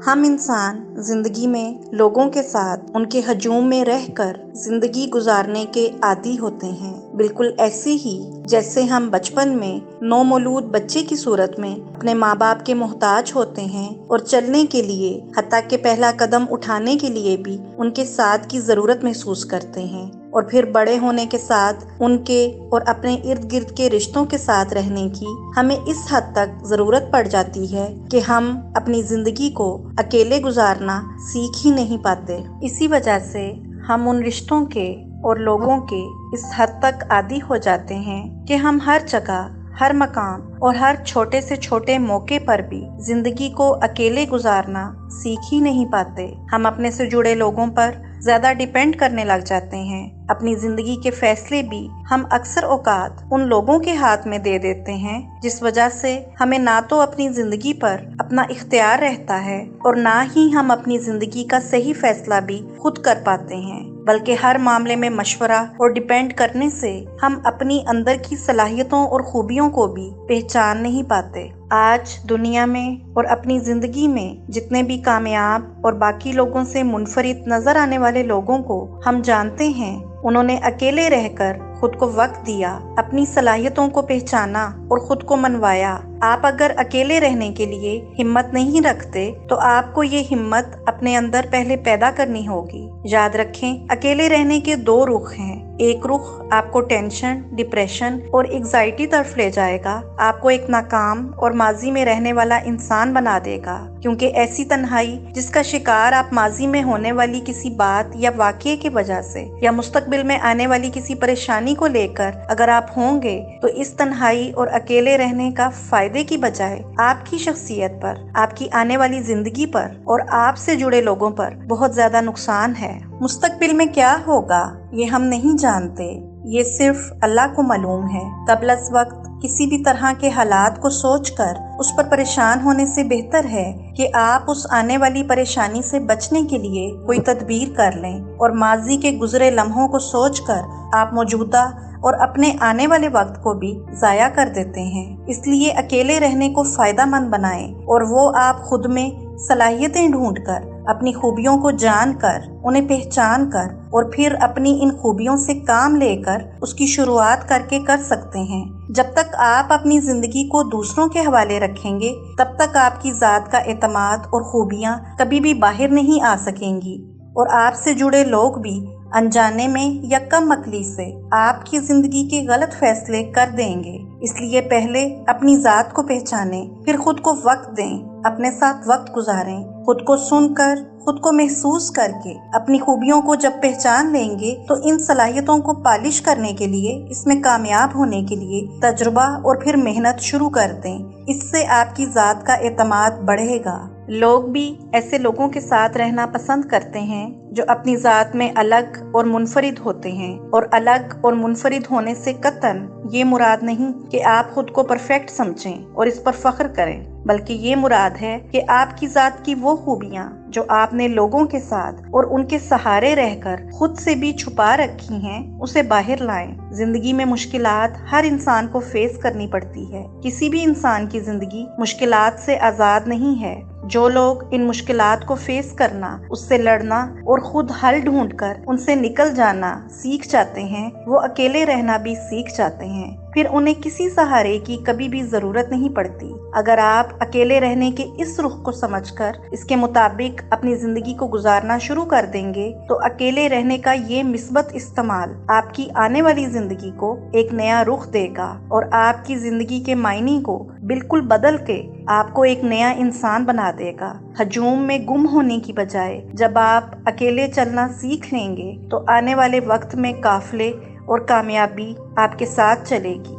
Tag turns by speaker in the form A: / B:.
A: ہم انسان زندگی میں لوگوں کے ساتھ ان کے ہجوم میں رہ کر زندگی گزارنے کے عادی ہوتے ہیں، بالکل ایسے ہی جیسے ہم بچپن میں نومولود بچے کی صورت میں اپنے ماں باپ کے محتاج ہوتے ہیں اور چلنے کے لیے حتیٰ کہ پہلا قدم اٹھانے کے لیے بھی ان کے ساتھ کی ضرورت محسوس کرتے ہیں، اور پھر بڑے ہونے کے ساتھ ان کے اور اپنے ارد گرد کے رشتوں کے ساتھ رہنے کی ہمیں اس حد تک ضرورت پڑ جاتی ہے کہ ہم اپنی زندگی کو اکیلے گزارنا سیکھ ہی نہیں پاتے۔ اسی وجہ سے ہم ان رشتوں کے اور لوگوں کے اس حد تک عادی ہو جاتے ہیں کہ ہم ہر جگہ، ہر مقام اور ہر چھوٹے سے چھوٹے موقع پر بھی زندگی کو اکیلے گزارنا سیکھ ہی نہیں پاتے۔ ہم اپنے سے جڑے لوگوں پر زیادہ ڈیپینڈ کرنے لگ جاتے ہیں۔ اپنی زندگی کے فیصلے بھی ہم اکثر اوقات ان لوگوں کے ہاتھ میں دے دیتے ہیں جس وجہ سے ہمیں نہ تو اپنی زندگی پر اپنا اختیار رہتا ہے اور نہ ہی ہم اپنی زندگی کا صحیح فیصلہ بھی خود کر پاتے ہیں، بلکہ ہر معاملے میں مشورہ اور ڈیپینڈ کرنے سے ہم اپنی اندر کی صلاحیتوں اور خوبیوں کو بھی پہچان نہیں پاتے۔ آج دنیا میں اور اپنی زندگی میں جتنے بھی کامیاب اور باقی لوگوں سے منفرد نظر آنے والے لوگوں کو ہم جانتے ہیں، انہوں نے اکیلے رہ کر خود کو وقت دیا، اپنی صلاحیتوں کو پہچانا اور خود کو منوایا۔ آپ اگر اکیلے رہنے کے لیے ہمت نہیں رکھتے تو آپ کو یہ ہمت اپنے اندر پہلے پیدا کرنی ہوگی۔ یاد رکھیں، اکیلے رہنے کے دو رخ ہیں۔ ایک رخ آپ کو ٹینشن، ڈپریشن اور انگزائٹی طرف لے جائے گا، آپ کو ایک ناکام اور ماضی میں رہنے والا انسان بنا دے گا، کیونکہ ایسی تنہائی جس کا شکار آپ ماضی میں ہونے والی کسی بات یا واقعے کی وجہ سے یا مستقبل میں آنے والی کسی پریشانی کو لے کر اگر آپ ہوں گے تو اس تنہائی اور اکیلے رہنے کا فائدے کی بجائے آپ کی شخصیت پر، آپ کی آنے والی زندگی پر اور آپ سے جڑے لوگوں پر بہت زیادہ نقصان ہے۔ مستقبل میں کیا ہوگا یہ ہم نہیں جانتے، یہ صرف اللہ کو معلوم ہے۔ قبل از وقت کسی بھی طرح کے حالات کو سوچ کر اس پر پریشان ہونے سے بہتر ہے کہ آپ اس آنے والی پریشانی سے بچنے کے لیے کوئی تدبیر کر لیں، اور ماضی کے گزرے لمحوں کو سوچ کر آپ موجودہ اور اپنے آنے والے وقت کو بھی ضائع کر دیتے ہیں۔ اس لیے اکیلے رہنے کو فائدہ مند بنائیں، اور وہ آپ خود میں صلاحیتیں ڈھونڈ کر، اپنی خوبیوں کو جان کر، انہیں پہچان کر اور پھر اپنی ان خوبیوں سے کام لے کر اس کی شروعات کر کے کر سکتے ہیں۔ جب تک آپ اپنی زندگی کو دوسروں کے حوالے رکھیں گے تب تک آپ کی ذات کا اعتماد اور خوبیاں کبھی بھی باہر نہیں آ سکیں گی، اور آپ سے جڑے لوگ بھی انجانے میں یا کم عقلی سے آپ کی زندگی کے غلط فیصلے کر دیں گے۔ اس لیے پہلے اپنی ذات کو پہچانیں، پھر خود کو وقت دیں، اپنے ساتھ وقت گزاریں، خود کو سن کر، خود کو محسوس کر کے اپنی خوبیوں کو جب پہچان لیں گے تو ان صلاحیتوں کو پالش کرنے کے لیے، اس میں کامیاب ہونے کے لیے تجربہ اور پھر محنت شروع کر دیں۔ اس سے آپ کی ذات کا اعتماد بڑھے گا۔ لوگ بھی ایسے لوگوں کے ساتھ رہنا پسند کرتے ہیں جو اپنی ذات میں الگ اور منفرد ہوتے ہیں، اور الگ اور منفرد ہونے سے قطعاً یہ مراد نہیں کہ آپ خود کو پرفیکٹ سمجھیں اور اس پر فخر کریں، بلکہ یہ مراد ہے کہ آپ کی ذات کی وہ خوبیاں جو آپ نے لوگوں کے ساتھ اور ان کے سہارے رہ کر خود سے بھی چھپا رکھی ہیں، اسے باہر لائیں۔ زندگی میں مشکلات ہر انسان کو فیس کرنی پڑتی ہے۔ کسی بھی انسان کی زندگی مشکلات سے آزاد نہیں ہے۔ جو لوگ ان مشکلات کو فیس کرنا، اس سے لڑنا اور خود حل ڈھونڈ کر ان سے نکل جانا سیکھ جاتے ہیں، وہ اکیلے رہنا بھی سیکھ جاتے ہیں، پھر انہیں کسی سہارے کی کبھی بھی ضرورت نہیں پڑتی۔ اگر آپ اکیلے رہنے کے اس رخ کو سمجھ کر اس کے مطابق اپنی زندگی کو گزارنا شروع کر دیں گے تو اکیلے رہنے کا یہ مثبت استعمال آپ کی آنے والی زندگی کو ایک نیا رخ دے گا، اور آپ کی زندگی کے معنی کو بالکل بدل کے آپ کو ایک نیا انسان بنا دے گا۔ ہجوم میں گم ہونے کی بجائے جب آپ اکیلے چلنا سیکھ لیں گے تو آنے والے وقت میں قافلے اور کامیابی آپ کے ساتھ چلے گی۔